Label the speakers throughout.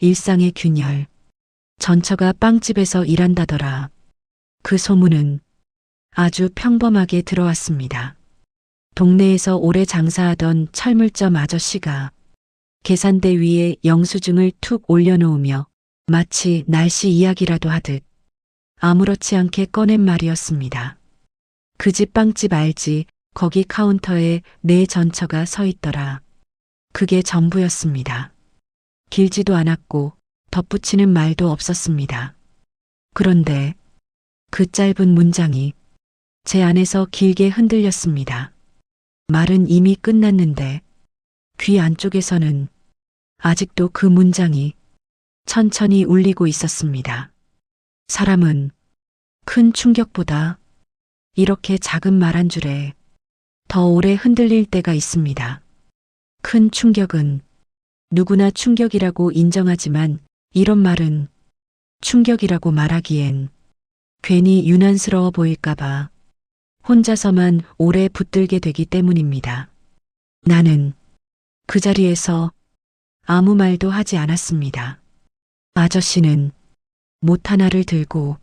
Speaker 1: 일상의 균열. 전처가 빵집에서 일한다더라. 그 소문은 아주 평범하게 들어왔습니다. 동네에서 오래 장사하던 철물점 아저씨가 계산대 위에 영수증을 툭 올려놓으며 마치 날씨 이야기라도 하듯 아무렇지 않게 꺼낸 말이었습니다. 그 집 빵집 알지? 거기 카운터에 내 전처가 서 있더라. 그게 전부였습니다. 길지도 않았고 덧붙이는 말도 없었습니다. 그런데 그 짧은 문장이 제 안에서 길게 흔들렸습니다. 말은 이미 끝났는데 귀 안쪽에서는 아직도 그 문장이 천천히 울리고 있었습니다. 사람은 큰 충격보다 이렇게 작은 말 한 줄에 더 오래 흔들릴 때가 있습니다. 큰 충격은 누구나 충격이라고 인정하지만 이런 말은 충격이라고 말하기엔 괜히 유난스러워 보일까봐 혼자서만 오래 붙들게 되기 때문입니다. 나는 그 자리에서 아무 말도 하지 않았습니다. 아저씨는 못 하나를 들고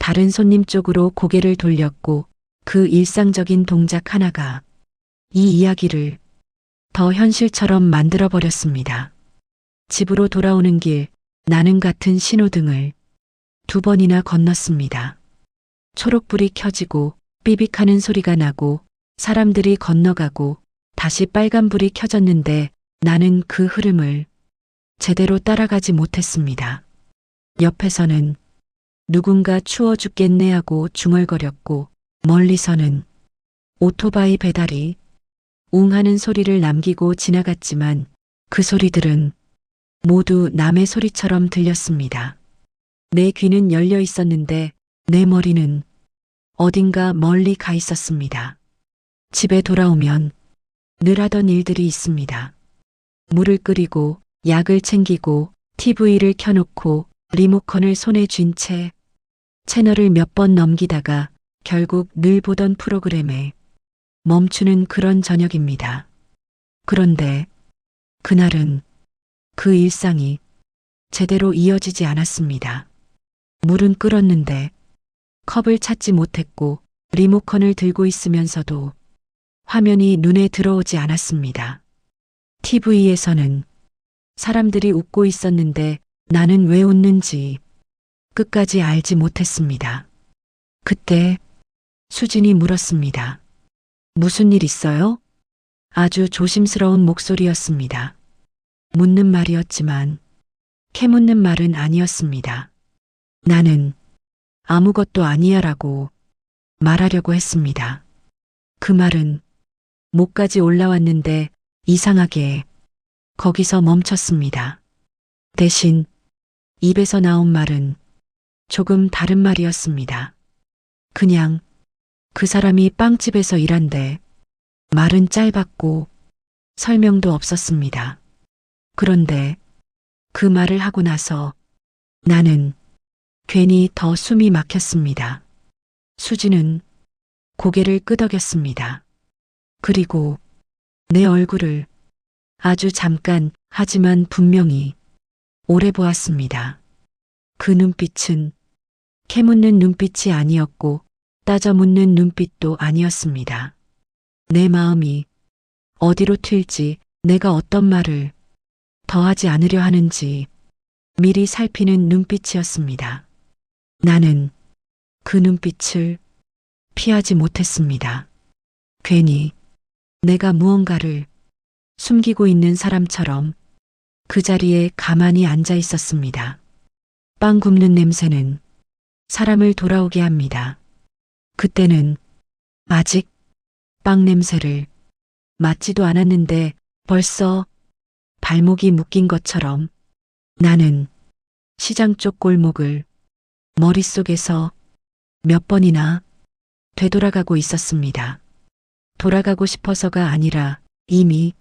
Speaker 1: 다른 손님 쪽으로 고개를 돌렸고 그 일상적인 동작 하나가 이 이야기를 더 현실처럼 만들어버렸습니다. 집으로 돌아오는 길 나는 같은 신호등을 2번이나 건넜습니다. 초록불이 켜지고 삐빅하는 소리가 나고 사람들이 건너가고 다시 빨간불이 켜졌는데 나는 그 흐름을 제대로 따라가지 못했습니다. 옆에서는 누군가 추워 죽겠네 하고 중얼거렸고 멀리서는 오토바이 배달이 웅 하는 소리를 남기고 지나갔지만 그 소리들은 모두 남의 소리처럼 들렸습니다. 내 귀는 열려 있었는데 내 머리는 어딘가 멀리 가 있었습니다. 집에 돌아오면 늘 하던 일들이 있습니다. 물을 끓이고 약을 챙기고 TV를 켜놓고 리모컨을 손에 쥔 채 채널을 몇 번 넘기다가 결국 늘 보던 프로그램에 멈추는 그런 저녁입니다. 그런데 그날은 그 일상이 제대로 이어지지 않았습니다. 물은 끓었는데 컵을 찾지 못했고 리모컨을 들고 있으면서도 화면이 눈에 들어오지 않았습니다. TV에서는 사람들이 웃고 있었는데 나는 왜 웃는지 끝까지 알지 못했습니다. 그때 수진이 물었습니다. 무슨 일 있어요? 아주 조심스러운 목소리였습니다. 묻는 말이었지만 캐묻는 말은 아니었습니다. 나는 아무것도 아니야라고 말하려고 했습니다. 그 말은 목까지 올라왔는데 이상하게 거기서 멈췄습니다. 대신 입에서 나온 말은 조금 다른 말이었습니다. 그냥 그 사람이 빵집에서 일한대. 말은 짧았고 설명도 없었습니다. 그런데 그 말을 하고 나서 나는 괜히 더 숨이 막혔습니다. 수지는 고개를 끄덕였습니다. 그리고 내 얼굴을 아주 잠깐 하지만 분명히 오래 보았습니다. 그 눈빛은 캐묻는 눈빛이 아니었고 따져 묻는 눈빛도 아니었습니다. 내 마음이 어디로 튈지 내가 어떤 말을 더 하지 않으려 하는지 미리 살피는 눈빛이었습니다. 나는 그 눈빛을 피하지 못했습니다. 괜히 내가 무언가를 숨기고 있는 사람처럼 그 자리에 가만히 앉아 있었습니다. 빵 굽는 냄새는 사람을 돌아오게 합니다. 그때는 아직 빵 냄새를 맡지도 않았는데 벌써 발목이 묶인 것처럼 나는 시장 쪽 골목을 머릿속에서 몇 번이나 되돌아가고 있었습니다. 돌아가고 싶어서가 아니라 이미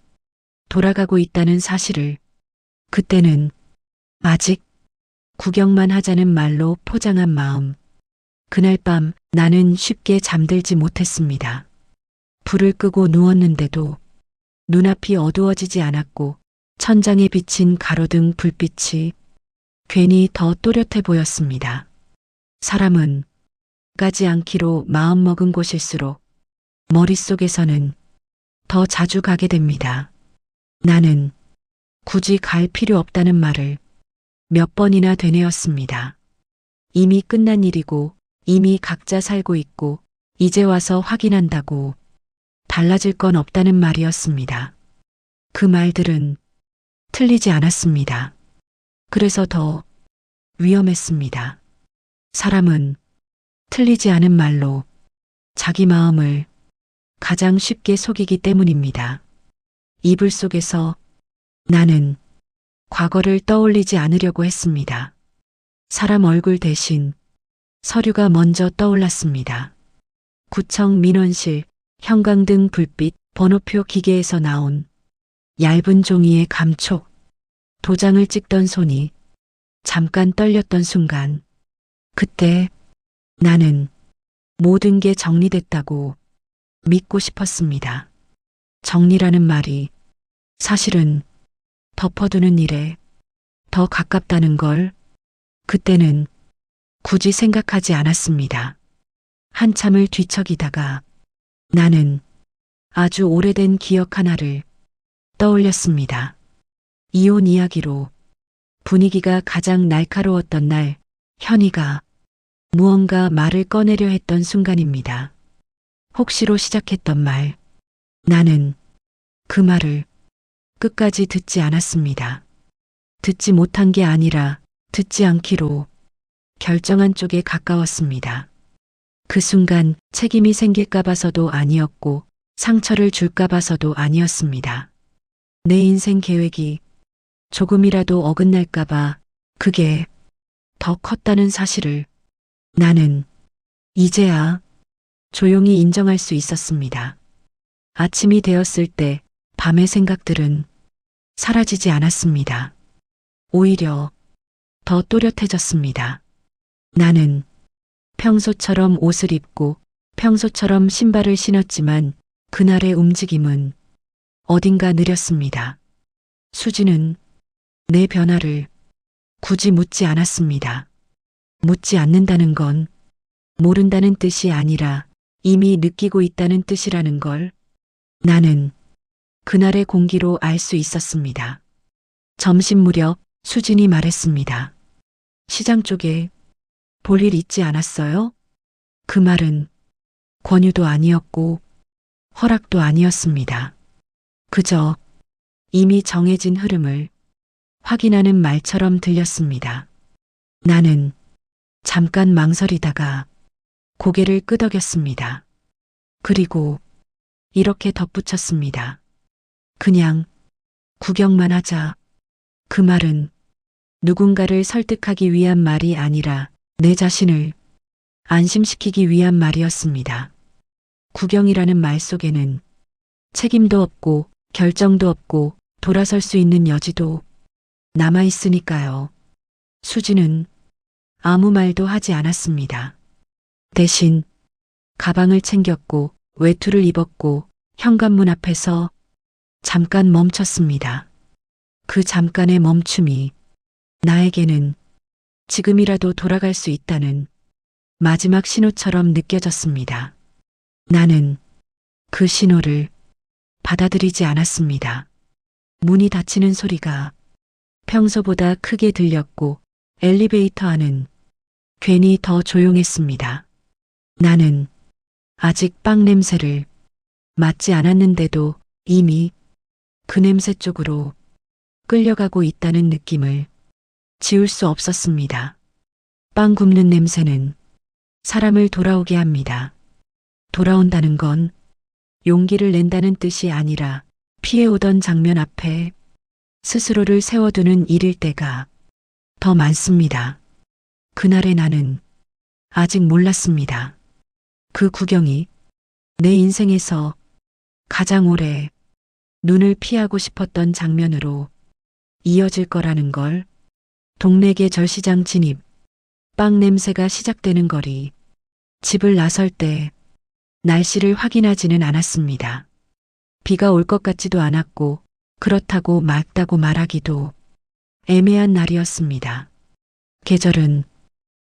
Speaker 1: 돌아가고 있다는 사실을 그때는 아직 구경만 하자는 말로 포장한 마음. 그날 밤 나는 쉽게 잠들지 못했습니다. 불을 끄고 누웠는데도 눈앞이 어두워지지 않았고 천장에 비친 가로등 불빛이 괜히 더 또렷해 보였습니다. 사람은 가지 않기로 마음먹은 곳일수록 머릿속에서는 더 자주 가게 됩니다. 나는 굳이 갈 필요 없다는 말을 몇 번이나 되뇌었습니다. 이미 끝난 일이고 이미 각자 살고 있고 이제 와서 확인한다고 달라질 건 없다는 말이었습니다. 그 말들은 틀리지 않았습니다. 그래서 더 위험했습니다. 사람은 틀리지 않은 말로 자기 마음을 가장 쉽게 속이기 때문입니다. 이불 속에서 나는 과거를 떠올리지 않으려고 했습니다. 사람 얼굴 대신 서류가 먼저 떠올랐습니다. 구청 민원실, 형광등 불빛, 번호표 기계에서 나온 얇은 종이의 감촉, 도장을 찍던 손이 잠깐 떨렸던 순간, 그때 나는 모든 게 정리됐다고 믿고 싶었습니다. 정리라는 말이 사실은 덮어두는 일에 더 가깝다는 걸 그때는 굳이 생각하지 않았습니다. 한참을 뒤척이다가 나는 아주 오래된 기억 하나를 떠올렸습니다. 이혼 이야기로 분위기가 가장 날카로웠던 날, 현이가 무언가 말을 꺼내려 했던 순간입니다. 혹시로 시작했던 말. 나는 그 말을 끝까지 듣지 않았습니다. 듣지 못한 게 아니라 듣지 않기로 결정한 쪽에 가까웠습니다. 그 순간 책임이 생길까 봐서도 아니었고 상처를 줄까 봐서도 아니었습니다. 내 인생 계획이 조금이라도 어긋날까 봐 그게 더 컸다는 사실을 나는 이제야 조용히 인정할 수 있었습니다. 아침이 되었을 때 밤의 생각들은 사라지지 않았습니다. 오히려 더 또렷해졌습니다. 나는 평소처럼 옷을 입고 평소처럼 신발을 신었지만 그날의 움직임은 어딘가 느렸습니다. 수지는 내 변화를 굳이 묻지 않았습니다. 묻지 않는다는 건 모른다는 뜻이 아니라 이미 느끼고 있다는 뜻이라는 걸 나는 그날의 공기로 알 수 있었습니다. 점심 무렵 수진이 말했습니다. 시장 쪽에 볼 일 있지 않았어요? 그 말은 권유도 아니었고 허락도 아니었습니다. 그저 이미 정해진 흐름을 확인하는 말처럼 들렸습니다. 나는 잠깐 망설이다가 고개를 끄덕였습니다. 그리고 이렇게 덧붙였습니다. 그냥 구경만 하자. 그 말은 누군가를 설득하기 위한 말이 아니라 내 자신을 안심시키기 위한 말이었습니다. 구경이라는 말 속에는 책임도 없고 결정도 없고 돌아설 수 있는 여지도 남아있으니까요. 수지는 아무 말도 하지 않았습니다. 대신 가방을 챙겼고 외투를 입었고 현관문 앞에서 잠깐 멈췄습니다. 그 잠깐의 멈춤이 나에게는 지금이라도 돌아갈 수 있다는 마지막 신호처럼 느껴졌습니다. 나는 그 신호를 받아들이지 않았습니다. 문이 닫히는 소리가 평소보다 크게 들렸고 엘리베이터 안은 괜히 더 조용했습니다. 나는 아직 빵 냄새를 맡지 않았는데도 이미 그 냄새 쪽으로 끌려가고 있다는 느낌을 지울 수 없었습니다. 빵 굽는 냄새는 사람을 돌아오게 합니다. 돌아온다는 건 용기를 낸다는 뜻이 아니라 피해오던 장면 앞에 스스로를 세워두는 일일 때가 더 많습니다. 그날의 나는 아직 몰랐습니다. 그 구경이 내 인생에서 가장 오래 눈을 피하고 싶었던 장면으로 이어질 거라는 걸. 동네 계절시장 진입, 빵 냄새가 시작되는 거리. 집을 나설 때 날씨를 확인하지는 않았습니다. 비가 올 것 같지도 않았고 그렇다고 맑다고 말하기도 애매한 날이었습니다. 계절은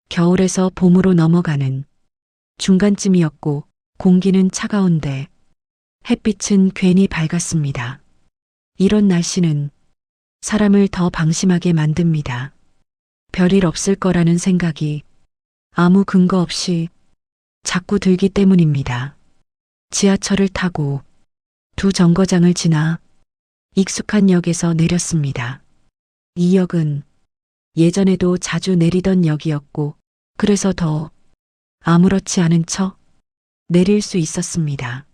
Speaker 1: 겨울에서 봄으로 넘어가는 중간쯤이었고 공기는 차가운데 햇빛은 괜히 밝았습니다. 이런 날씨는 사람을 더 방심하게 만듭니다. 별일 없을 거라는 생각이 아무 근거 없이 자꾸 들기 때문입니다. 지하철을 타고 두 정거장을 지나 익숙한 역에서 내렸습니다. 이 역은 예전에도 자주 내리던 역이었고 그래서 더 아무렇지 않은 척 내릴 수 있었습니다.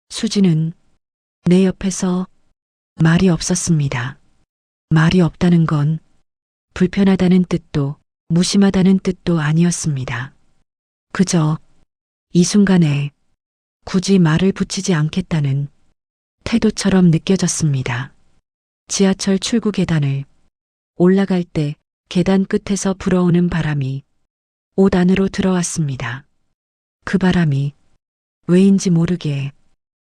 Speaker 1: 수지는 내 옆에서 말이 없었습니다. 말이 없다는 건 불편하다는 뜻도 무심하다는 뜻도 아니었습니다. 그저 이 순간에 굳이 말을 붙이지 않겠다는 태도처럼 느껴졌습니다. 지하철 출구 계단을 올라갈 때 계단 끝에서 불어오는 바람이 옷 안으로 들어왔습니다. 그 바람이 왜인지 모르게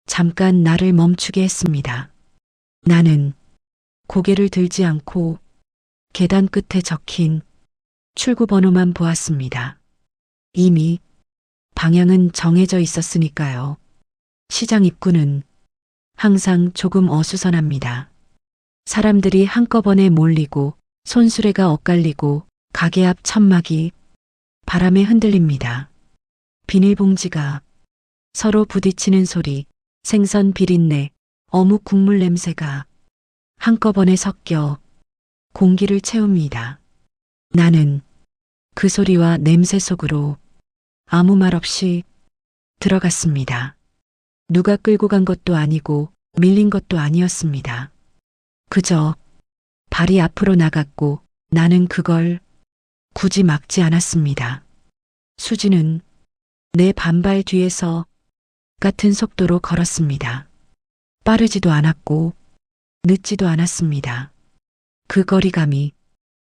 Speaker 1: 잠깐 나를 멈추게 했습니다. 나는 고개를 들지 않고 계단 끝에 적힌 출구 번호만 보았습니다. 이미 방향은 정해져 있었으니까요. 시장 입구는 항상 조금 어수선합니다. 사람들이 한꺼번에 몰리고 손수레가 엇갈리고 가게 앞 천막이 바람에 흔들립니다. 비닐봉지가 서로 부딪히는 소리, 생선 비린내, 어묵 국물 냄새가 한꺼번에 섞여 공기를 채웁니다. 나는 그 소리와 냄새 속으로 아무 말 없이 들어갔습니다. 누가 끌고 간 것도 아니고 밀린 것도 아니었습니다. 그저 발이 앞으로 나갔고 나는 그걸 굳이 막지 않았습니다. 수지는 내 반발 뒤에서 같은 속도로 걸었습니다. 빠르지도 않았고 늦지도 않았습니다. 그 거리감이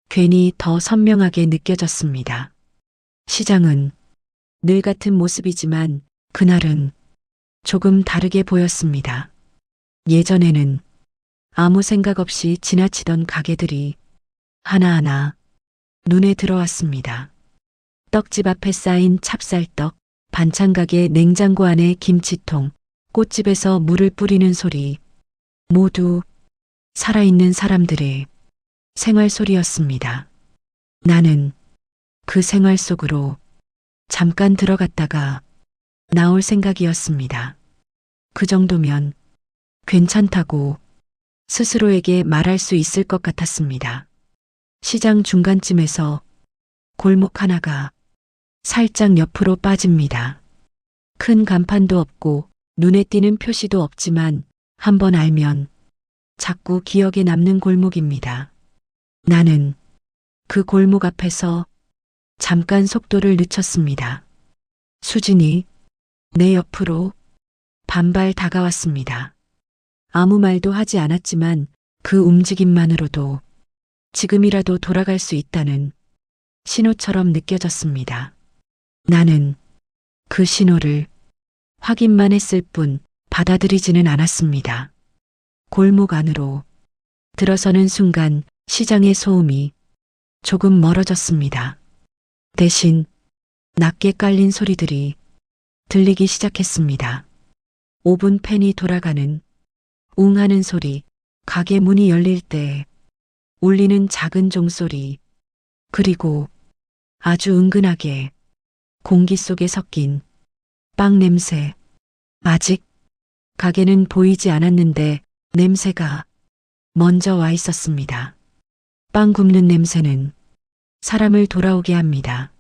Speaker 1: 괜히 더 선명하게 느껴졌습니다. 시장은 늘 같은 모습이지만 그날은 조금 다르게 보였습니다. 예전에는 아무 생각 없이 지나치던 가게들이 하나하나 눈에 들어왔습니다. 떡집 앞에 쌓인 찹쌀떡, 반찬가게 냉장고 안에 김치통, 꽃집에서 물을 뿌리는 소리, 모두 살아있는 사람들의 생활 소리였습니다. 나는 그 생활 속으로 잠깐 들어갔다가 나올 생각이었습니다. 그 정도면 괜찮다고 스스로에게 말할 수 있을 것 같았습니다. 시장 중간쯤에서 골목 하나가 살짝 옆으로 빠집니다. 큰 간판도 없고 눈에 띄는 표시도 없지만 한번 알면 자꾸 기억에 남는 골목입니다. 나는 그 골목 앞에서 잠깐 속도를 늦췄습니다. 수진이 내 옆으로 반발 다가왔습니다. 아무 말도 하지 않았지만 그 움직임만으로도 지금이라도 돌아갈 수 있다는 신호처럼 느껴졌습니다. 나는 그 신호를 확인만 했을 뿐 받아들이지는 않았습니다. 골목 안으로 들어서는 순간 시장의 소음이 조금 멀어졌습니다. 대신 낮게 깔린 소리들이 들리기 시작했습니다. 오븐 팬이 돌아가는 웅 하는 소리, 가게 문이 열릴 때 울리는 작은 종소리, 그리고 아주 은근하게 공기 속에 섞인 빵 냄새. 아직 가게는 보이지 않았는데 냄새가 먼저 와 있었습니다. 빵 굽는 냄새는 사람을 돌아오게 합니다.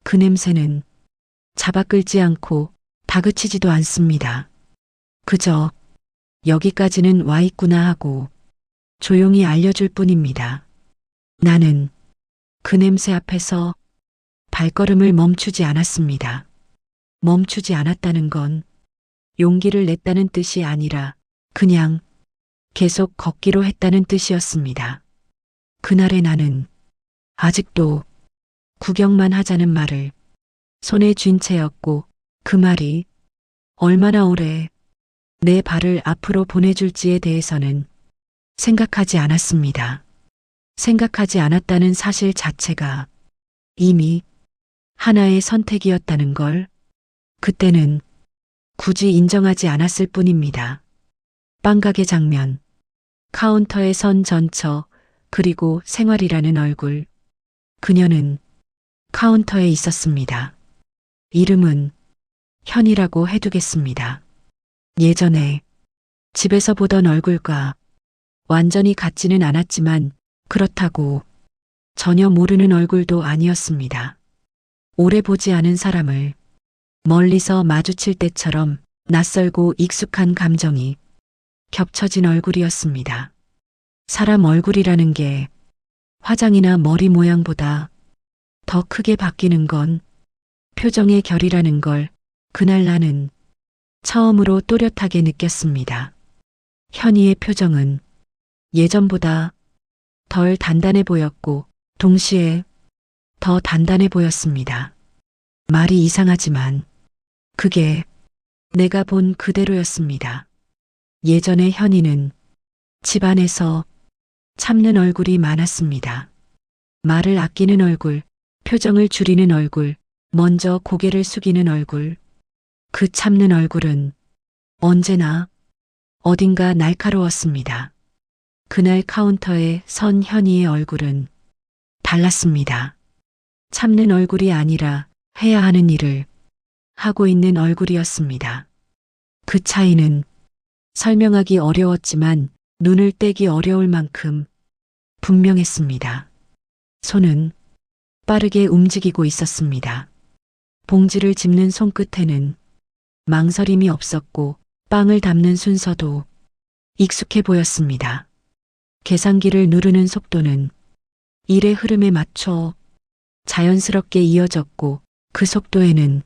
Speaker 1: 그 냄새는 잡아 끌지 않고 다그치지도 않습니다. 그저 여기까지는 와 있구나 하고 조용히 알려줄 뿐입니다. 나는 그 냄새 앞에서 발걸음을 멈추지 않았습니다. 멈추지 않았다는 건 용기를 냈다는 뜻이 아니라 그냥 계속 걷기로 했다는 뜻이었습니다. 그날의 나는 아직도 구경만 하자는 말을 손에 쥔 채였고 그 말이 얼마나 오래 내 발을 앞으로 보내줄지에 대해서는 생각하지 않았습니다. 생각하지 않았다는 사실 자체가 이미 하나의 선택이었다는 걸 그때는 굳이 인정하지 않았을 뿐입니다. 빵가게 장면, 카운터에 선 전처, 그리고 생활이라는 얼굴. 그녀는 카운터에 있었습니다. 이름은 현이라고 해두겠습니다. 예전에 집에서 보던 얼굴과 완전히 같지는 않았지만 그렇다고 전혀 모르는 얼굴도 아니었습니다. 오래 보지 않은 사람을 멀리서 마주칠 때처럼 낯설고 익숙한 감정이 겹쳐진 얼굴이었습니다. 사람 얼굴이라는 게 화장이나 머리 모양보다 더 크게 바뀌는 건 표정의 결이라는 걸 그날 나는 처음으로 또렷하게 느꼈습니다. 현이의 표정은 예전보다 덜 단단해 보였고 동시에 더 단단해 보였습니다. 말이 이상하지만 그게 내가 본 그대로였습니다. 예전에 현이는 집안에서 참는 얼굴이 많았습니다. 말을 아끼는 얼굴, 표정을 줄이는 얼굴, 먼저 고개를 숙이는 얼굴. 그 참는 얼굴은 언제나 어딘가 날카로웠습니다. 그날 카운터에 선 현이의 얼굴은 달랐습니다. 참는 얼굴이 아니라 해야 하는 일을 하고 있는 얼굴이었습니다. 그 차이는 설명하기 어려웠지만 눈을 떼기 어려울 만큼 분명했습니다. 손은 빠르게 움직이고 있었습니다. 봉지를 집는 손끝에는 망설임이 없었고 빵을 담는 순서도 익숙해 보였습니다. 계산기를 누르는 속도는 일의 흐름에 맞춰 자연스럽게 이어졌고 그 속도에는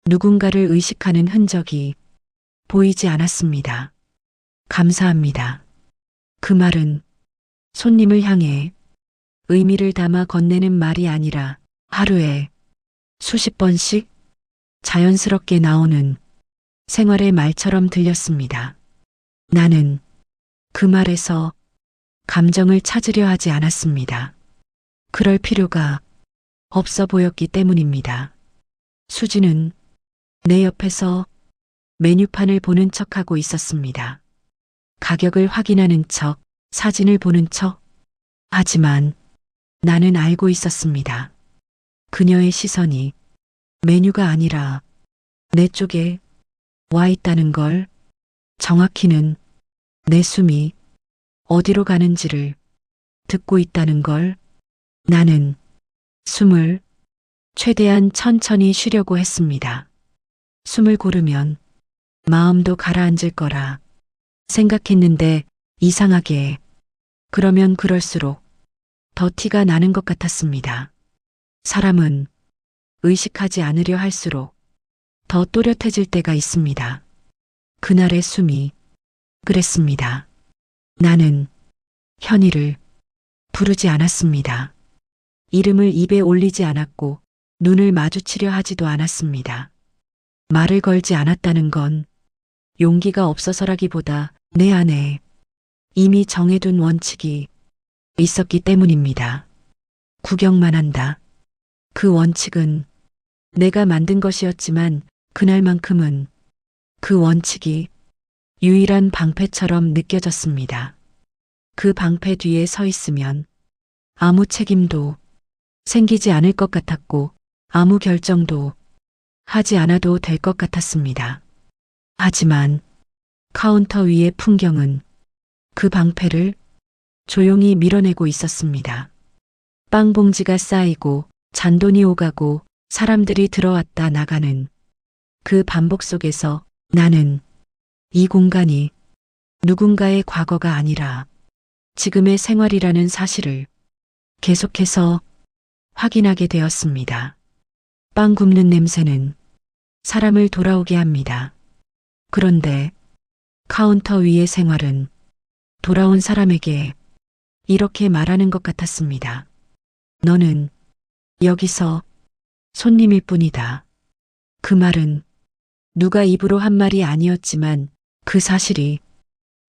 Speaker 1: 누군가를 의식하는 흔적이 보이지 않았습니다. 감사합니다. 그 말은 손님을 향해 의미를 담아 건네는 말이 아니라 하루에 수십 번씩 자연스럽게 나오는 생활의 말처럼 들렸습니다. 나는 그 말에서 감정을 찾으려 하지 않았습니다. 그럴 필요가 없어 보였기 때문입니다. 수지는 내 옆에서 메뉴판을 보는 척하고 있었습니다. 가격을 확인하는 척, 사진을 보는 척. 하지만 나는 알고 있었습니다. 그녀의 시선이 메뉴가 아니라 내 쪽에 와 있다는 걸, 정확히는 내 숨이 어디로 가는지를 듣고 있다는 걸. 나는 숨을 최대한 천천히 쉬려고 했습니다. 숨을 고르면 마음도 가라앉을 거라 생각했는데 이상하게 그러면 그럴수록 더 티가 나는 것 같았습니다. 사람은 의식하지 않으려 할수록 더 또렷해질 때가 있습니다. 그날의 숨이 그랬습니다. 나는 현이를 부르지 않았습니다. 이름을 입에 올리지 않았고 눈을 마주치려 하지도 않았습니다. 말을 걸지 않았다는 건 용기가 없어서라기보다 내 안에 이미 정해둔 원칙이 있었기 때문입니다. 구경만 한다. 그 원칙은 내가 만든 것이었지만 그날만큼은 그 원칙이 유일한 방패처럼 느껴졌습니다. 그 방패 뒤에 서 있으면 아무 책임도 생기지 않을 것 같았고 아무 결정도 하지 않아도 될 것 같았습니다. 하지만 카운터 위의 풍경은 그 방패를 조용히 밀어내고 있었습니다. 빵 봉지가 쌓이고 잔돈이 오가고 사람들이 들어왔다 나가는 그 반복 속에서 나는 이 공간이 누군가의 과거가 아니라 지금의 생활이라는 사실을 계속해서 확인하게 되었습니다. 빵 굽는 냄새는 사람을 돌아오게 합니다. 그런데 카운터 위의 생활은 돌아온 사람에게 이렇게 말하는 것 같았습니다. 너는 여기서 손님일 뿐이다. 그 말은 누가 입으로 한 말이 아니었지만 그 사실이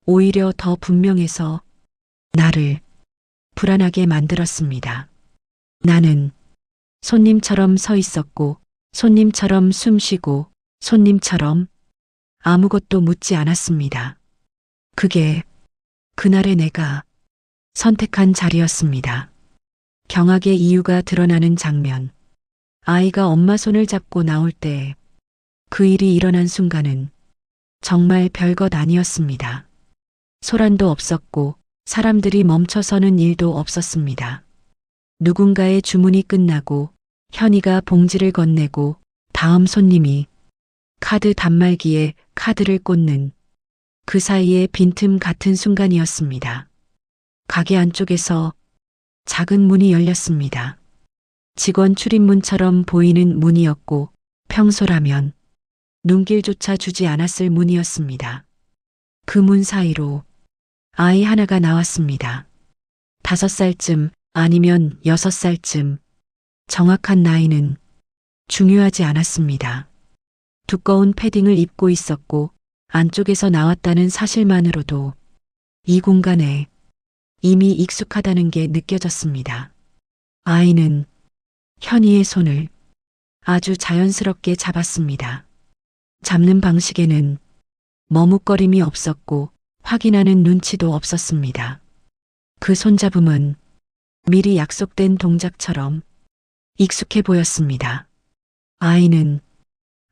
Speaker 1: 오히려 더 분명해서 나를 불안하게 만들었습니다. 나는 손님처럼 서 있었고, 손님처럼 숨 쉬고, 손님처럼 아무것도 묻지 않았습니다. 그게 그날의 내가 선택한 자리였습니다. 경악의 이유가 드러나는 장면. 아이가 엄마 손을 잡고 나올 때 그 일이 일어난 순간은 정말 별것 아니었습니다. 소란도 없었고 사람들이 멈춰서는 일도 없었습니다. 누군가의 주문이 끝나고 현이가 봉지를 건네고 다음 손님이 카드 단말기에 카드를 꽂는 그 사이에 빈틈 같은 순간이었습니다. 가게 안쪽에서 작은 문이 열렸습니다. 직원 출입문처럼 보이는 문이었고 평소라면 눈길조차 주지 않았을 문이었습니다. 그 문 사이로 아이 하나가 나왔습니다. 5살쯤 아니면 6살쯤. 정확한 나이는 중요하지 않았습니다. 두꺼운 패딩을 입고 있었고 안쪽에서 나왔다는 사실만으로도 이 공간에 이미 익숙하다는 게 느껴졌습니다. 아이는 현이의 손을 아주 자연스럽게 잡았습니다. 잡는 방식에는 머뭇거림이 없었고 확인하는 눈치도 없었습니다. 그 손잡음은 미리 약속된 동작처럼 익숙해 보였습니다. 아이는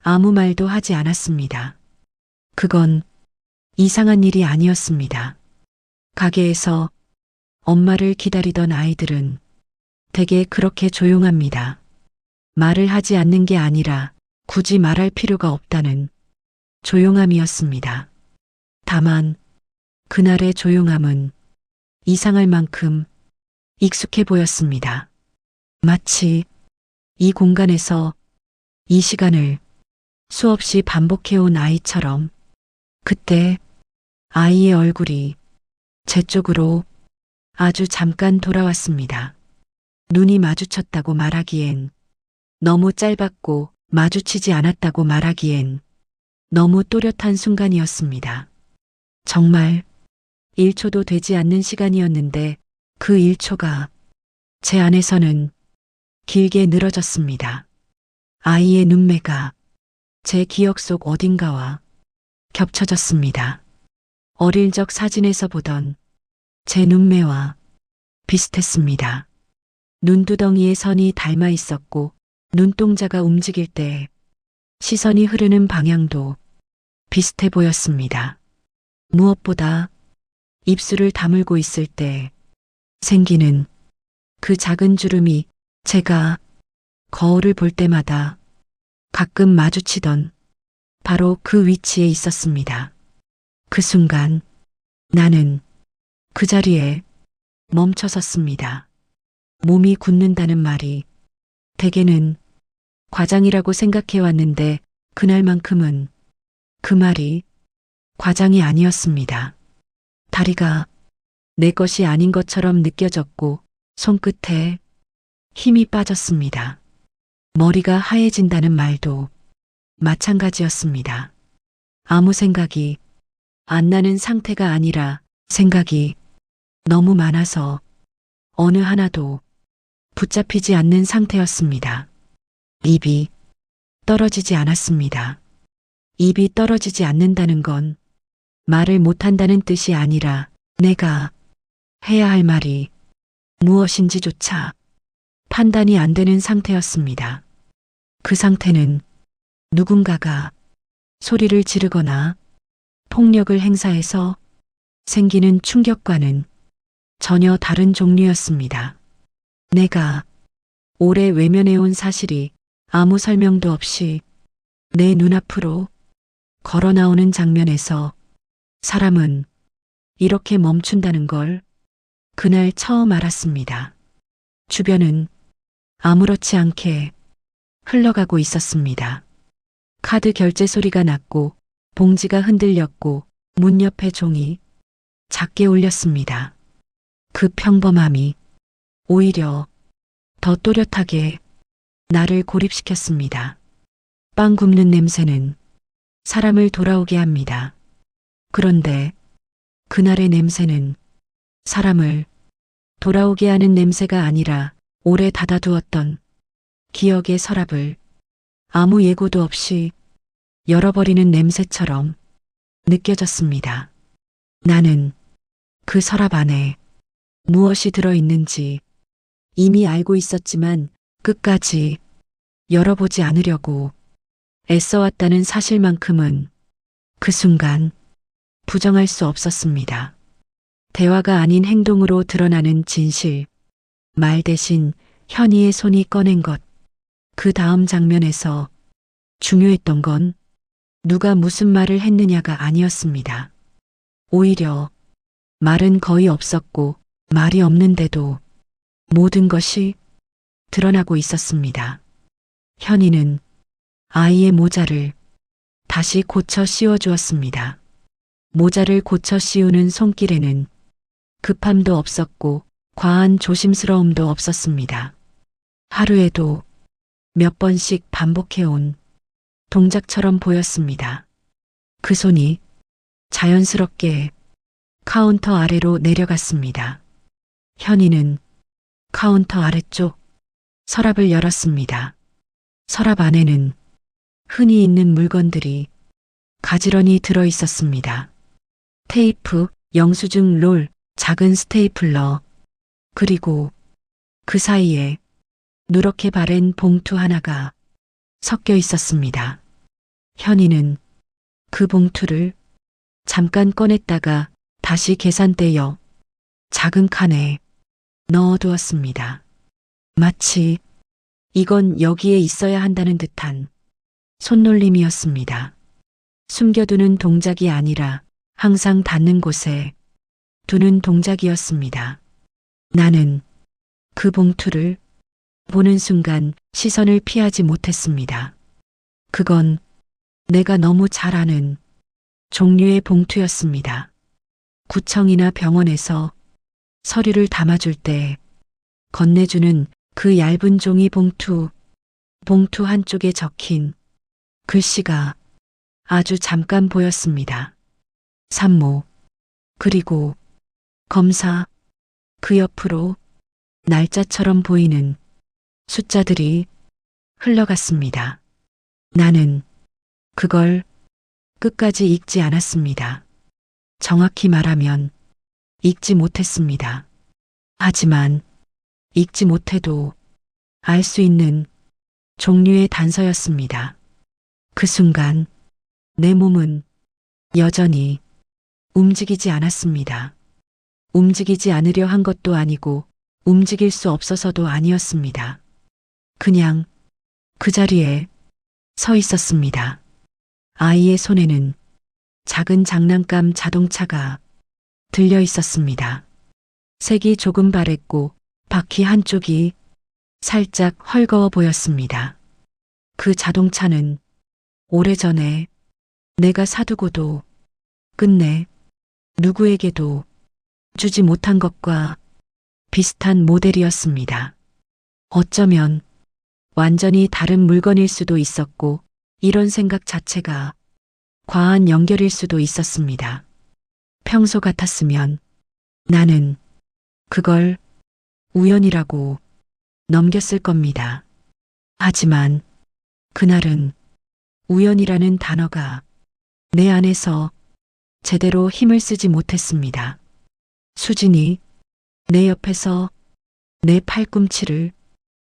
Speaker 1: 아무 말도 하지 않았습니다. 그건 이상한 일이 아니었습니다. 가게에서 엄마를 기다리던 아이들은 대개 그렇게 조용합니다. 말을 하지 않는 게 아니라 굳이 말할 필요가 없다는 조용함이었습니다. 다만 그날의 조용함은 이상할 만큼 익숙해 보였습니다. 마치 이 공간에서 이 시간을 수없이 반복해온 아이처럼. 그때 아이의 얼굴이 제 쪽으로 아주 잠깐 돌아왔습니다. 눈이 마주쳤다고 말하기엔 너무 짧았고 마주치지 않았다고 말하기엔 너무 또렷한 순간이었습니다. 정말 1초도 되지 않는 시간이었는데 그 1초가 제 안에서는 길게 늘어졌습니다. 아이의 눈매가 제 기억 속 어딘가와 겹쳐졌습니다. 어릴 적 사진에서 보던 제 눈매와 비슷했습니다. 눈두덩이의 선이 닮아 있었고 눈동자가 움직일 때 시선이 흐르는 방향도 비슷해 보였습니다. 무엇보다 입술을 다물고 있을 때 생기는 그 작은 주름이 제가 거울을 볼 때마다 가끔 마주치던 바로 그 위치에 있었습니다. 그 순간 나는 그 자리에 멈춰 섰습니다. 몸이 굳는다는 말이 대개는 과장이라고 생각해 왔는데 그날만큼은 그 말이 과장이 아니었습니다. 다리가 내 것이 아닌 것처럼 느껴졌고 손끝에 힘이 빠졌습니다. 머리가 하얘진다는 말도 마찬가지였습니다. 아무 생각이 안 나는 상태가 아니라 생각이 너무 많아서 어느 하나도 붙잡히지 않는 상태였습니다. 입이 떨어지지 않았습니다. 입이 떨어지지 않는다는 건 말을 못한다는 뜻이 아니라 내가 해야 할 말이 무엇인지조차 판단이 안 되는 상태였습니다. 그 상태는 누군가가 소리를 지르거나 폭력을 행사해서 생기는 충격과는 전혀 다른 종류였습니다. 내가 오래 외면해온 사실이 아무 설명도 없이 내 눈앞으로 걸어 나오는 장면에서 사람은 이렇게 멈춘다는 걸 그날 처음 알았습니다. 주변은 아무렇지 않게 흘러가고 있었습니다. 카드 결제 소리가 났고 봉지가 흔들렸고 문 옆에 종이 작게 울렸습니다. 그 평범함이 오히려 더 또렷하게 나를 고립시켰습니다. 빵 굽는 냄새는 사람을 돌아오게 합니다. 그런데 그날의 냄새는 사람을 돌아오게 하는 냄새가 아니라 오래 닫아두었던 기억의 서랍을 아무 예고도 없이 열어버리는 냄새처럼 느껴졌습니다. 나는 그 서랍 안에 무엇이 들어있는지 이미 알고 있었지만 끝까지 열어보지 않으려고 애써왔다는 사실만큼은 그 순간 부정할 수 없었습니다. 대화가 아닌 행동으로 드러나는 진실, 말 대신 현이의 손이 꺼낸 것, 그 다음 장면에서 중요했던 건 누가 무슨 말을 했느냐가 아니었습니다. 오히려 말은 거의 없었고 말이 없는데도 모든 것이 드러나고 있었습니다. 현이는 아이의 모자를 다시 고쳐 씌워주었습니다. 모자를 고쳐 씌우는 손길에는 급함도 없었고 과한 조심스러움도 없었습니다. 하루에도 몇 번씩 반복해온 동작처럼 보였습니다. 그 손이 자연스럽게 카운터 아래로 내려갔습니다. 현이는 카운터 아래쪽 서랍을 열었습니다. 서랍 안에는 흔히 있는 물건들이 가지런히 들어 있었습니다. 테이프, 영수증 롤, 작은 스테이플러, 그리고 그 사이에 누렇게 바랜 봉투 하나가 섞여 있었습니다. 현이는 그 봉투를 잠깐 꺼냈다가 다시 계산대여 작은 칸에 넣어두었습니다. 마치 이건 여기에 있어야 한다는 듯한 손놀림이었습니다. 숨겨두는 동작이 아니라 항상 닿는 곳에 두는 동작이었습니다. 나는 그 봉투를 보는 순간 시선을 피하지 못했습니다. 그건 내가 너무 잘 아는 종류의 봉투였습니다. 구청이나 병원에서 서류를 담아줄 때 건네주는 그 얇은 종이 봉투 한쪽에 적힌 글씨가 아주 잠깐 보였습니다. 산모, 그리고 검사, 그 옆으로 날짜처럼 보이는 숫자들이 흘러갔습니다. 나는 그걸 끝까지 읽지 않았습니다. 정확히 말하면 읽지 못했습니다. 하지만 읽지 못해도 알 수 있는 종류의 단서였습니다. 그 순간 내 몸은 여전히 움직이지 않았습니다. 움직이지 않으려 한 것도 아니고 움직일 수 없어서도 아니었습니다. 그냥 그 자리에 서 있었습니다. 아이의 손에는 작은 장난감 자동차가 들려 있었습니다. 색이 조금 바랬고 바퀴 한쪽이 살짝 헐거워 보였습니다. 그 자동차는 오래전에 내가 사두고도 끝내 누구에게도 주지 못한 것과 비슷한 모델이었습니다. 어쩌면 완전히 다른 물건일 수도 있었고 이런 생각 자체가 과한 연결일 수도 있었습니다. 평소 같았으면 나는 그걸 우연이라고 넘겼을 겁니다. 하지만 그날은 우연이라는 단어가 내 안에서 제대로 힘을 쓰지 못했습니다. 수진이 내 옆에서 내 팔꿈치를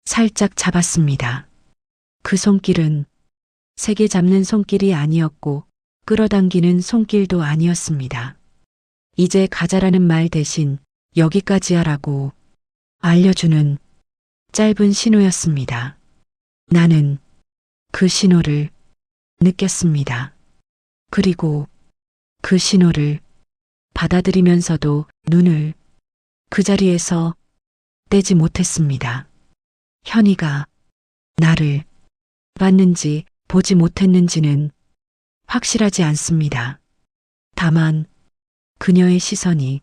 Speaker 1: 살짝 잡았습니다. 그 손길은 세게 잡는 손길이 아니었고 끌어당기는 손길도 아니었습니다. 이제 가자라는 말 대신 여기까지 하라고 알려주는 짧은 신호였습니다. 나는 그 신호를 느꼈습니다. 그리고 그 신호를 받아들이면서도 눈을 그 자리에서 떼지 못했습니다. 현이가 나를 봤는지 보지 못했는지는 확실하지 않습니다. 다만 그녀의 시선이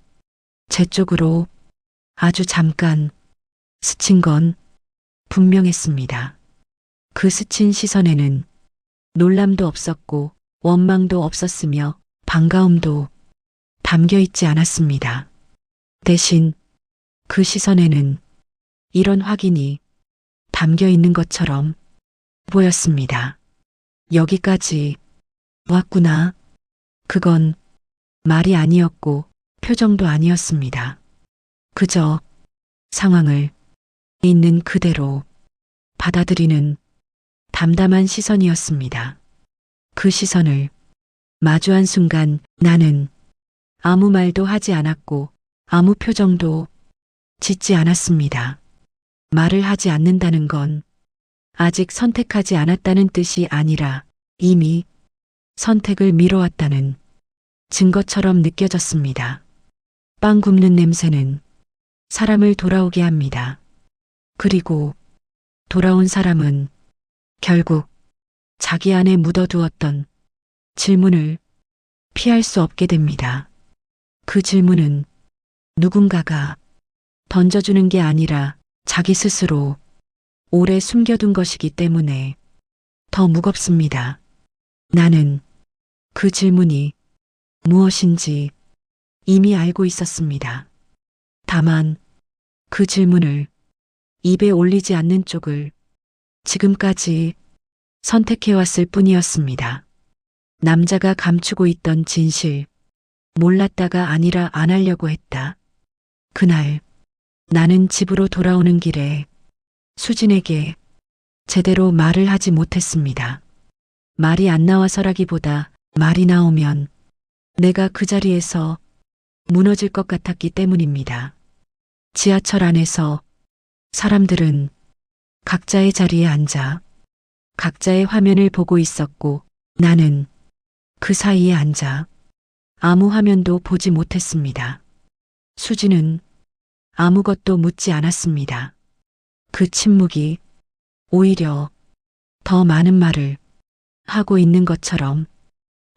Speaker 1: 제 쪽으로 아주 잠깐 스친 건 분명했습니다. 그 스친 시선에는 놀람도 없었고 원망도 없었으며 반가움도 담겨 있지 않았습니다. 대신 그 시선에는 이런 확인이 담겨 있는 것처럼 보였습니다. 여기까지 왔구나. 그건 말이 아니었고 표정도 아니었습니다. 그저 상황을 있는 그대로 받아들이는 담담한 시선이었습니다. 그 시선을 마주한 순간 나는 아무 말도 하지 않았고 아무 표정도 짓지 않았습니다. 말을 하지 않는다는 건 아직 선택하지 않았다는 뜻이 아니라 이미 선택을 미뤄왔다는 증거처럼 느껴졌습니다. 빵 굽는 냄새는 사람을 돌아오게 합니다. 그리고 돌아온 사람은 결국 자기 안에 묻어두었던 질문을 피할 수 없게 됩니다. 그 질문은 누군가가 던져주는 게 아니라 자기 스스로 오래 숨겨둔 것이기 때문에 더 무겁습니다. 나는 그 질문이 무엇인지 이미 알고 있었습니다. 다만 그 질문을 입에 올리지 않는 쪽을 지금까지 선택해왔을 뿐이었습니다. 남자가 감추고 있던 진실, 몰랐다가 아니라 안 하려고 했다. 그날 나는 집으로 돌아오는 길에 수진에게 제대로 말을 하지 못했습니다. 말이 안 나와서라기보다 말이 나오면 내가 그 자리에서 무너질 것 같았기 때문입니다. 지하철 안에서 사람들은 각자의 자리에 앉아 각자의 화면을 보고 있었고 나는 그 사이에 앉아 아무 화면도 보지 못했습니다. 수지는 아무것도 묻지 않았습니다. 그 침묵이 오히려 더 많은 말을 하고 있는 것처럼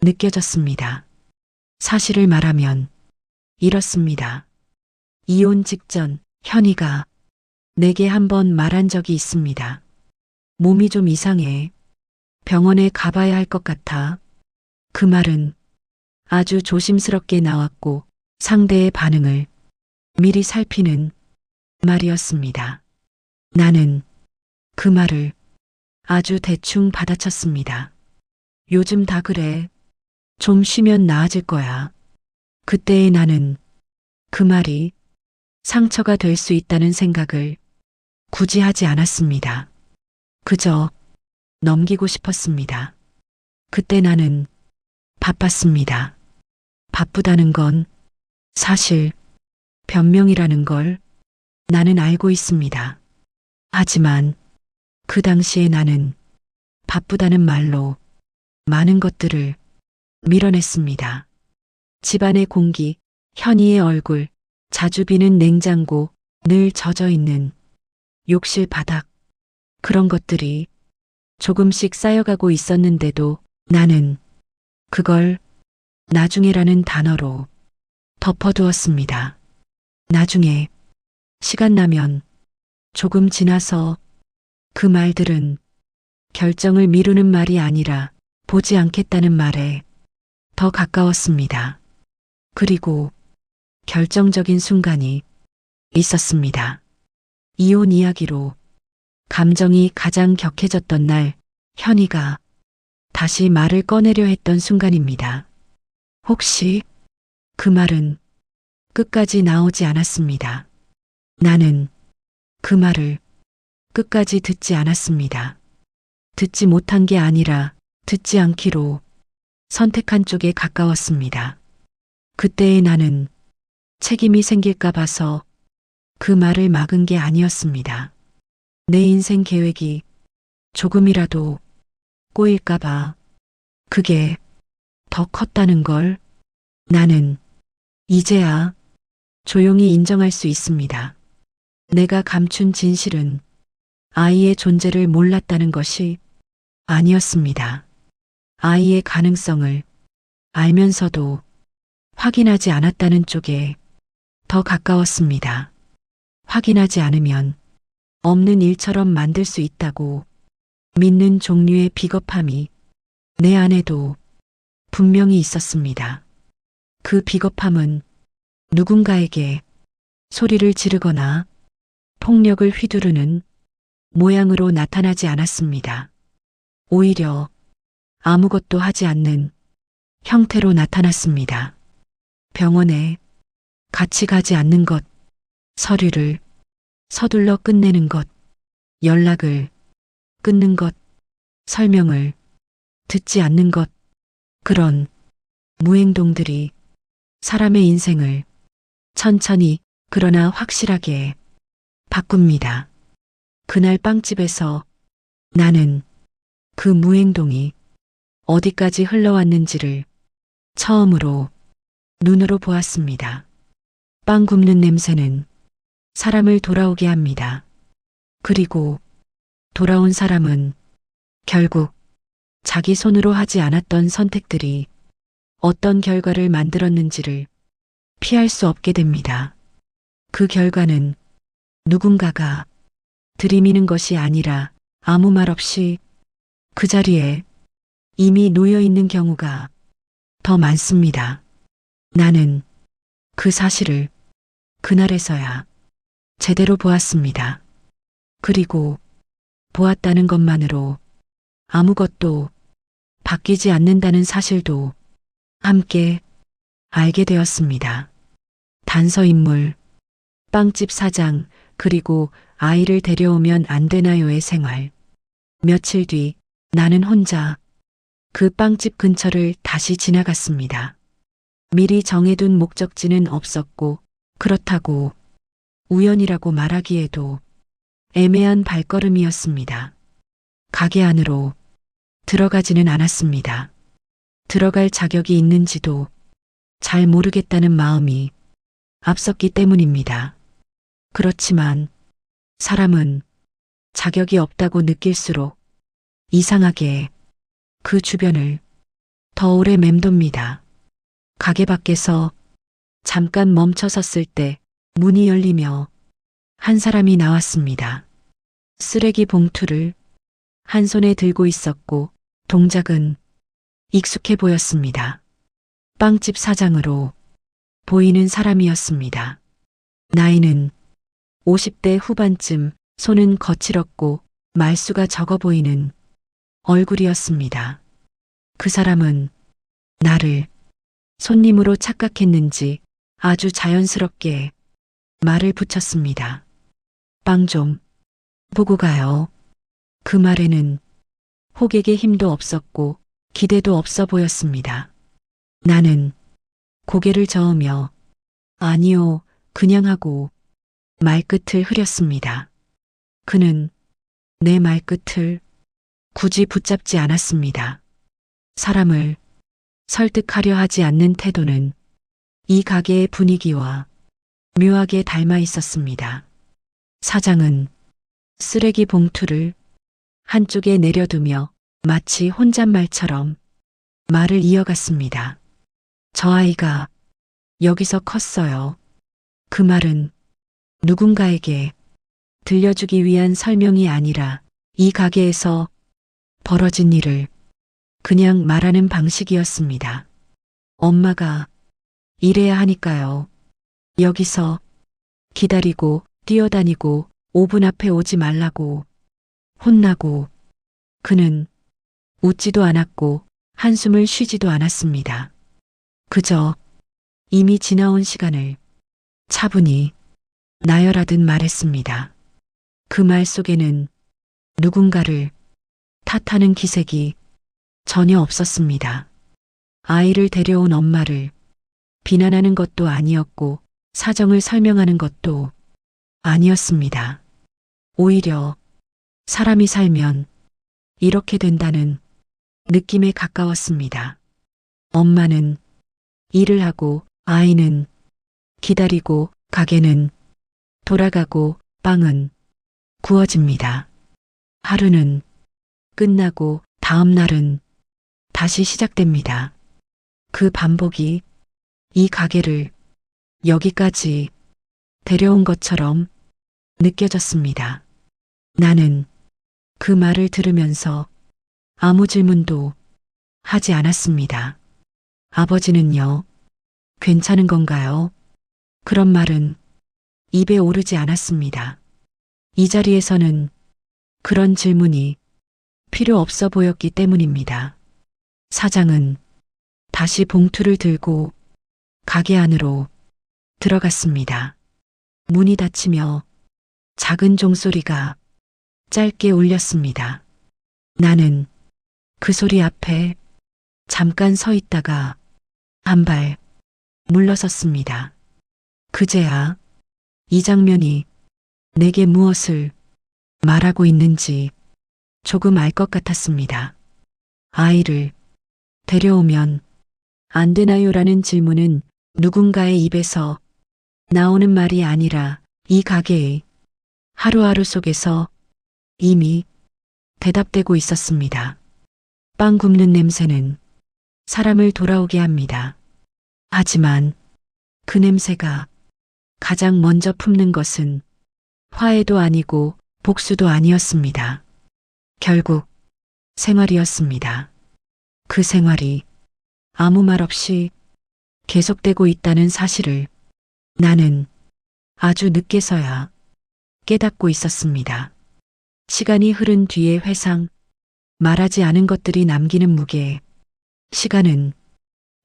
Speaker 1: 느껴졌습니다. 사실을 말하면 이렇습니다. 이혼 직전 현이가 내게 한번 말한 적이 있습니다. 몸이 좀 이상해. 병원에 가봐야 할 것 같아. 그 말은 아주 조심스럽게 나왔고 상대의 반응을 미리 살피는 말이었습니다. 나는 그 말을 아주 대충 받아쳤습니다. 요즘 다 그래. 좀 쉬면 나아질 거야. 그때의 나는 그 말이 상처가 될 수 있다는 생각을 굳이 하지 않았습니다. 그저 넘기고 싶었습니다. 그때 나는 바빴습니다. 바쁘다는 건 사실 변명이라는 걸 나는 알고 있습니다. 하지만 그 당시에 나는 바쁘다는 말로 많은 것들을 밀어냈습니다. 집안의 공기, 현이의 얼굴, 자주 비는 냉장고, 늘 젖어 있는 욕실 바닥. 그런 것들이 조금씩 쌓여가고 있었는데도 나는 그걸 나중에라는 단어로 덮어두었습니다. 나중에 시간 나면 조금 지나서 그 말들은 결정을 미루는 말이 아니라 보지 않겠다는 말에 더 가까웠습니다. 그리고 결정적인 순간이 있었습니다. 이혼 이야기로 감정이 가장 격해졌던 날 현이가 다시 말을 꺼내려 했던 순간입니다. 혹시 그 말은 끝까지 나오지 않았습니다. 나는 그 말을 끝까지 듣지 않았습니다. 듣지 못한 게 아니라 듣지 않기로 선택한 쪽에 가까웠습니다. 그때의 나는 책임이 생길까 봐서 그 말을 막은 게 아니었습니다. 내 인생 계획이 조금이라도 꼬일까 봐 그게 더 컸다는 걸 나는 이제야 조용히 인정할 수 있습니다. 내가 감춘 진실은 아이의 존재를 몰랐다는 것이 아니었습니다. 아이의 가능성을 알면서도 확인하지 않았다는 쪽에 더 가까웠습니다. 확인하지 않으면 없는 일처럼 만들 수 있다고 믿는 종류의 비겁함이 내 안에도 분명히 있었습니다. 그 비겁함은 누군가에게 소리를 지르거나 폭력을 휘두르는 모양으로 나타나지 않았습니다. 오히려 아무것도 하지 않는 형태로 나타났습니다. 병원에 같이 가지 않는 것, 서류를 서둘러 끝내는 것, 연락을 끊는 것, 설명을 듣지 않는 것, 그런 무행동들이 사람의 인생을 천천히 그러나 확실하게 바꿉니다. 그날 빵집에서 나는 그 무행동이 어디까지 흘러왔는지를 처음으로 눈으로 보았습니다. 빵 굽는 냄새는 사람을 돌아오게 합니다. 그리고 돌아온 사람은 결국 자기 손으로 하지 않았던 선택들이 어떤 결과를 만들었는지를 피할 수 없게 됩니다. 그 결과는 누군가가 들이미는 것이 아니라 아무 말 없이 그 자리에 이미 놓여 있는 경우가 더 많습니다. 나는 그 사실을 그날에서야 제대로 보았습니다. 그리고 보았다는 것만으로 아무것도 바뀌지 않는다는 사실도 함께 알게 되었습니다. 단서인물, 빵집 사장, 그리고 아이를 데려오면 안 되나요의 생활. 며칠 뒤 나는 혼자 그 빵집 근처를 다시 지나갔습니다. 미리 정해둔 목적지는 없었고 그렇다고 우연이라고 말하기에도 애매한 발걸음이었습니다. 가게 안으로 들어가지는 않았습니다. 들어갈 자격이 있는지도 잘 모르겠다는 마음이 앞섰기 때문입니다. 그렇지만 사람은 자격이 없다고 느낄수록 이상하게 그 주변을 더 오래 맴돕니다. 가게 밖에서 잠깐 멈춰 섰을 때 문이 열리며 한 사람이 나왔습니다. 쓰레기 봉투를 한 손에 들고 있었고 동작은 익숙해 보였습니다. 빵집 사장으로 보이는 사람이었습니다. 나이는 50대 후반쯤, 손은 거칠었고 말수가 적어 보이는 얼굴이었습니다. 그 사람은 나를 손님으로 착각했는지 아주 자연스럽게 말을 붙였습니다. 빵 좀 보고 가요. 그 말에는 호객의 힘도 없었고 기대도 없어 보였습니다. 나는 고개를 저으며 아니요, 그냥 하고 말끝을 흐렸습니다. 그는 내 말끝을 굳이 붙잡지 않았습니다. 사람을 설득하려 하지 않는 태도는 이 가게의 분위기와 묘하게 닮아 있었습니다. 사장은 쓰레기 봉투를 한쪽에 내려두며 마치 혼잣말처럼 말을 이어갔습니다. 저 아이가 여기서 컸어요. 그 말은 누군가에게 들려주기 위한 설명이 아니라 이 가게에서 벌어진 일을 그냥 말하는 방식이었습니다. 엄마가 일해야 하니까요. 여기서 기다리고 뛰어다니고 5분 앞에 오지 말라고 혼나고. 그는 웃지도 않았고 한숨을 쉬지도 않았습니다. 그저 이미 지나온 시간을 차분히 나열하듯 말했습니다. 그 말 속에는 누군가를 탓하는 기색이 전혀 없었습니다. 아이를 데려온 엄마를 비난하는 것도 아니었고 사정을 설명하는 것도 아니었습니다. 오히려 사람이 살면 이렇게 된다는 느낌에 가까웠습니다. 엄마는 일을 하고 아이는 기다리고 가게는 돌아가고 빵은 구워집니다. 하루는 끝나고 다음 날은 다시 시작됩니다. 그 반복이 이 가게를 여기까지 데려온 것처럼 느껴졌습니다. 나는 그 말을 들으면서 아무 질문도 하지 않았습니다. 아버지는요? 괜찮은 건가요? 그런 말은 입에 오르지 않았습니다. 이 자리에서는 그런 질문이 필요 없어 보였기 때문입니다. 사장은 다시 봉투를 들고 가게 안으로 들어갔습니다. 문이 닫히며 작은 종소리가 짧게 울렸습니다. 나는 그 소리 앞에 잠깐 서 있다가 한 발 물러섰습니다. 그제야 이 장면이 내게 무엇을 말하고 있는지 조금 알 것 같았습니다. 아이를 데려오면 안 되나요라는 질문은 누군가의 입에서 나오는 말이 아니라 이 가게의 하루하루 속에서 이미 대답되고 있었습니다. 빵 굽는 냄새는 사람을 돌아오게 합니다. 하지만 그 냄새가 가장 먼저 품는 것은 화해도 아니고 복수도 아니었습니다. 결국 생활이었습니다. 그 생활이 아무 말 없이 계속되고 있다는 사실을 나는 아주 늦게서야 깨닫고 있었습니다. 시간이 흐른 뒤에 회상, 말하지 않은 것들이 남기는 무게. 시간은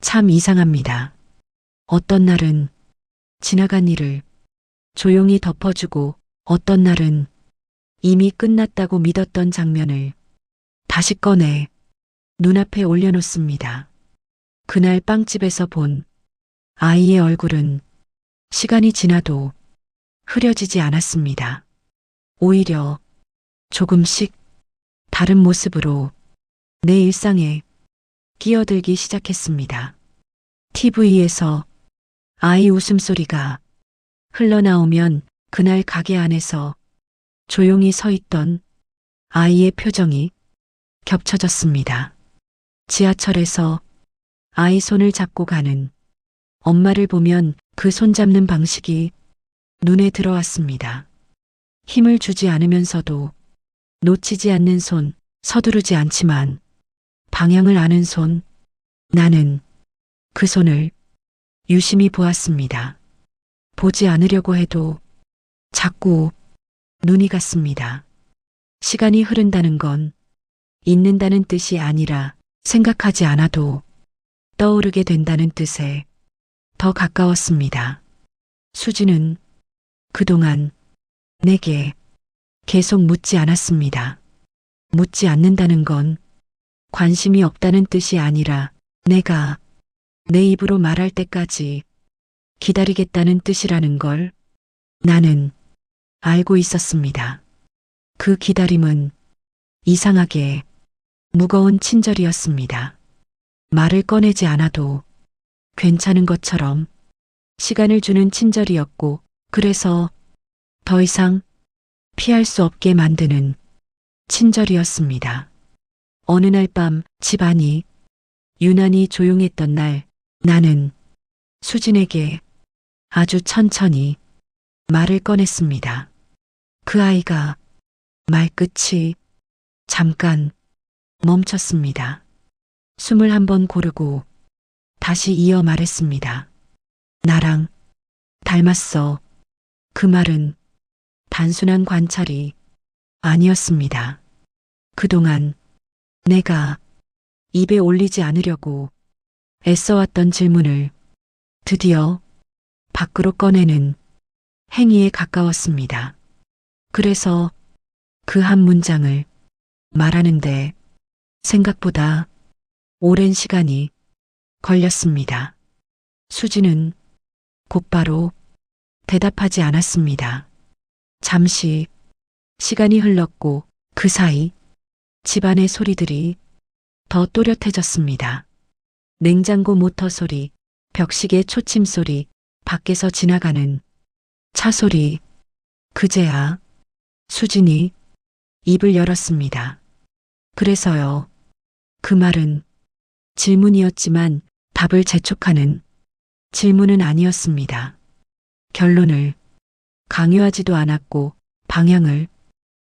Speaker 1: 참 이상합니다. 어떤 날은 지나간 일을 조용히 덮어주고 어떤 날은 이미 끝났다고 믿었던 장면을 다시 꺼내 눈앞에 올려놓습니다. 그날 빵집에서 본 아이의 얼굴은 시간이 지나도 흐려지지 않았습니다. 오히려 조금씩 다른 모습으로 내 일상에 끼어들기 시작했습니다. TV에서 아이 웃음소리가 흘러나오면 그날 가게 안에서 조용히 서 있던 아이의 표정이 겹쳐졌습니다. 지하철에서 아이 손을 잡고 가는 엄마를 보면 그 손잡는 방식이 눈에 들어왔습니다. 힘을 주지 않으면서도 놓치지 않는 손, 서두르지 않지만 방향을 아는 손. 나는 그 손을 유심히 보았습니다. 보지 않으려고 해도 자꾸 눈이 갔습니다. 시간이 흐른다는 건 잊는다는 뜻이 아니라 생각하지 않아도 떠오르게 된다는 뜻에 더 가까웠습니다. 수지는 그동안 내게 계속 묻지 않았습니다. 묻지 않는다는 건 관심이 없다는 뜻이 아니라 내가 내 입으로 말할 때까지 기다리겠다는 뜻이라는 걸 나는 알고 있었습니다. 그 기다림은 이상하게 무거운 친절이었습니다. 말을 꺼내지 않아도 괜찮은 것처럼 시간을 주는 친절이었고, 그래서 더 이상 피할 수 없게 만드는 친절이었습니다. 어느 날 밤 집안이 유난히 조용했던 날, 나는 수진에게 아주 천천히 말을 꺼냈습니다. 그 아이가 말끝이 잠깐 멈췄습니다. 숨을 한번 고르고 다시 이어 말했습니다. 나랑 닮았어. 그 말은 단순한 관찰이 아니었습니다. 그동안 내가 입에 올리지 않으려고 애써왔던 질문을 드디어 밖으로 꺼내는 행위에 가까웠습니다. 그래서 그 한 문장을 말하는데 생각보다 오랜 시간이 걸렸습니다. 수지는 곧바로 대답하지 않았습니다. 잠시 시간이 흘렀고 그 사이 집안의 소리들이 더 또렷해졌습니다. 냉장고 모터 소리, 벽시계 초침 소리, 밖에서 지나가는 차 소리. 그제야 수진이 입을 열었습니다. 그래서요. 그 말은 질문이었지만 답을 재촉하는 질문은 아니었습니다. 결론을 강요하지도 않았고 방향을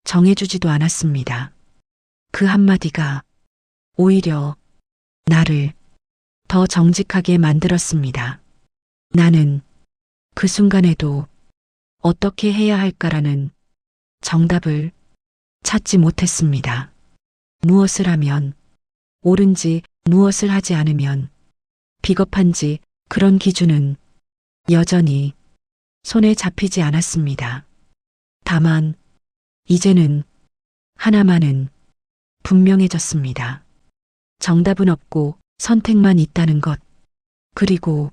Speaker 1: 정해주지도 않았습니다. 그 한마디가 오히려 나를 더 정직하게 만들었습니다. 나는 그 순간에도 어떻게 해야 할까라는 정답을 찾지 못했습니다. 무엇을 하면 옳은지, 무엇을 하지 않으면 비겁한지, 그런 기준은 여전히 손에 잡히지 않았습니다. 다만 이제는 하나만은 분명해졌습니다. 정답은 없고 선택만 있다는 것. 그리고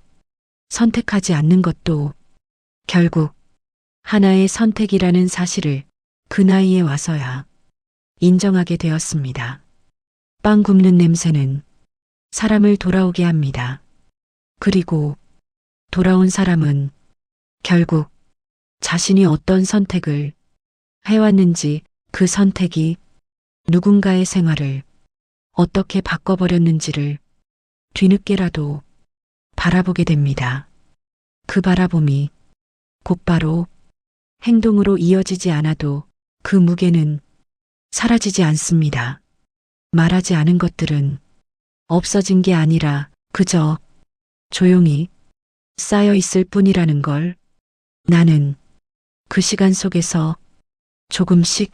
Speaker 1: 선택하지 않는 것도 결국 하나의 선택이라는 사실을 그 나이에 와서야 인정하게 되었습니다. 빵 굽는 냄새는 사람을 돌아오게 합니다. 그리고 돌아온 사람은 결국 자신이 어떤 선택을 해왔는지, 그 선택이 누군가의 생활을 어떻게 바꿔버렸는지를 뒤늦게라도 바라보게 됩니다. 그 바라봄이 곧바로 행동으로 이어지지 않아도 그 무게는 사라지지 않습니다. 말하지 않은 것들은 없어진 게 아니라 그저 조용히 쌓여 있을 뿐이라는 걸 나는 그 시간 속에서 조금씩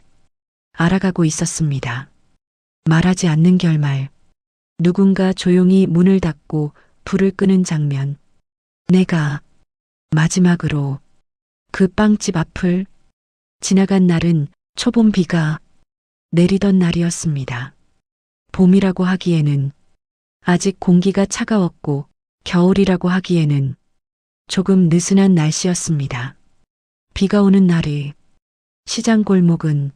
Speaker 1: 알아가고 있었습니다. 말하지 않는 결말, 누군가 조용히 문을 닫고 불을 끄는 장면, 내가 마지막으로 그 빵집 앞을 지나간 날은 초봄 비가 내리던 날이었습니다. 봄이라고 하기에는 아직 공기가 차가웠고 겨울이라고 하기에는 조금 느슨한 날씨였습니다. 비가 오는 날이 시장 골목은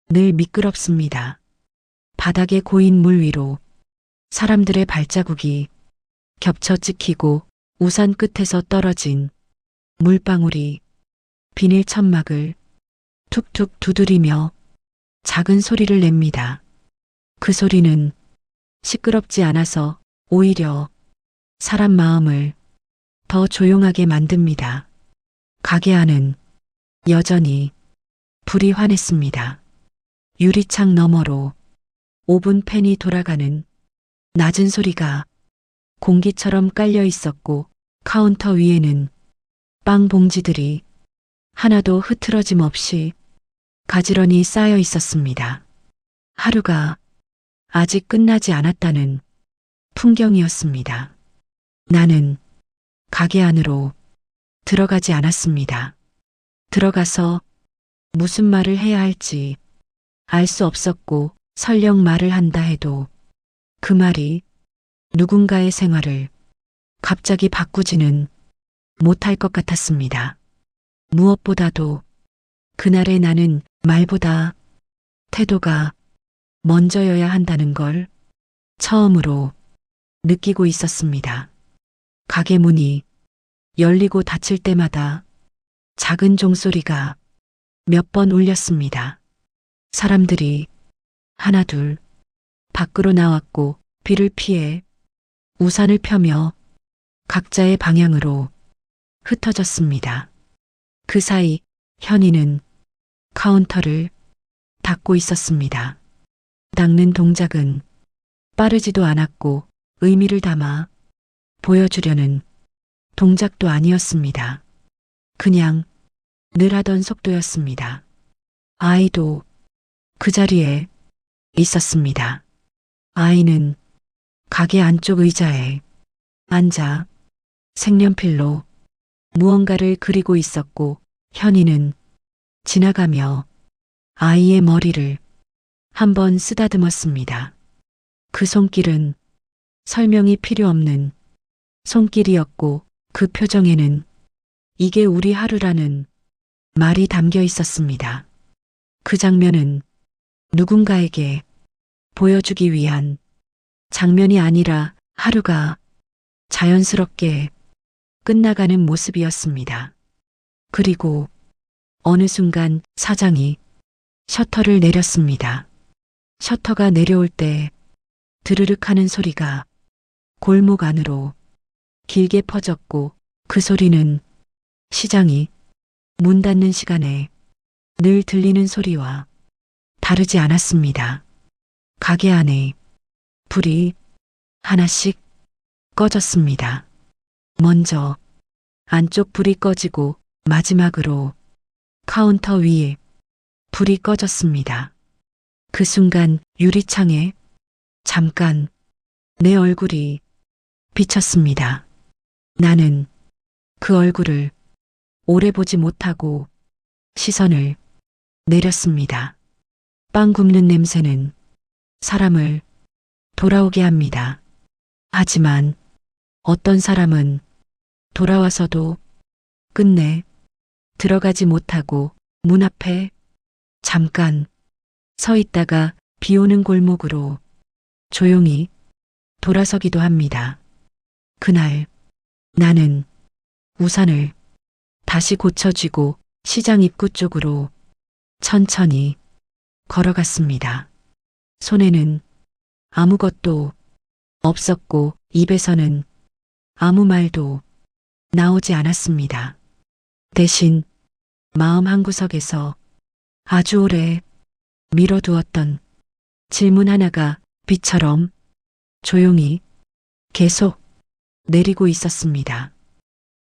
Speaker 1: 늘 미끄럽습니다. 바닥에 고인 물 위로 사람들의 발자국이 겹쳐 찍히고 우산 끝에서 떨어진 물방울이 비닐 천막을 툭툭 두드리며 작은 소리를 냅니다. 그 소리는 시끄럽지 않아서 오히려 사람 마음을 더 조용하게 만듭니다. 가게 안은 여전히 불이 환했습니다. 유리창 너머로 오븐 팬이 돌아가는 낮은 소리가 공기처럼 깔려 있었고 카운터 위에는 빵 봉지들이 하나도 흐트러짐 없이 가지런히 쌓여 있었습니다. 하루가 아직 끝나지 않았다는 풍경이었습니다. 나는 가게 안으로 들어가지 않았습니다. 들어가서 무슨 말을 해야 할지 알 수 없었고 설령 말을 한다 해도 그 말이 누군가의 생활을 갑자기 바꾸지는 못할 것 같았습니다. 무엇보다도 그날의 나는 말보다 태도가 먼저여야 한다는 걸 처음으로 느끼고 있었습니다. 가게 문이 열리고 닫힐 때마다 작은 종소리가 몇 번 울렸습니다. 사람들이 하나둘 밖으로 나왔고 비를 피해 우산을 펴며 각자의 방향으로 흩어졌습니다. 그 사이 현이는 카운터를 닫고 있었습니다. 닦는 동작은 빠르지도 않았고 의미를 담아 보여주려는 동작도 아니었습니다. 그냥 늘 하던 속도였습니다. 아이도 그 자리에 있었습니다. 아이는 가게 안쪽 의자에 앉아 색연필로 무언가를 그리고 있었고 현이는 지나가며 아이의 머리를 한번 쓰다듬었습니다. 그 손길은 설명이 필요 없는 손길이었고 그 표정에는 이게 우리 하루라는 말이 담겨 있었습니다. 그 장면은 누군가에게 보여주기 위한 장면이 아니라 하루가 자연스럽게 끝나가는 모습이었습니다. 그리고 어느 순간 사장이 셔터를 내렸습니다. 셔터가 내려올 때 드르륵 하는 소리가 골목 안으로 길게 퍼졌고 그 소리는 시장이 문 닫는 시간에 늘 들리는 소리와 다르지 않았습니다. 가게 안에 불이 하나씩 꺼졌습니다. 먼저 안쪽 불이 꺼지고 마지막으로 카운터 위에 불이 꺼졌습니다. 그 순간 유리창에 잠깐 내 얼굴이 비쳤습니다. 나는 그 얼굴을 오래 보지 못하고 시선을 내렸습니다. 빵 굽는 냄새는 사람을 돌아오게 합니다. 하지만 어떤 사람은 돌아와서도 끝내 들어가지 못하고 문 앞에 잠깐 서 있다가 비 오는 골목으로 조용히 돌아서기도 합니다. 그날 나는 우산을 다시 고쳐쥐고 시장 입구 쪽으로 천천히 걸어갔습니다. 손에는 아무것도 없었고 입에서는 아무 말도 나오지 않았습니다. 대신 마음 한구석에서 아주 오래 미뤄두었던 질문 하나가 비처럼 조용히 계속 내리고 있었습니다.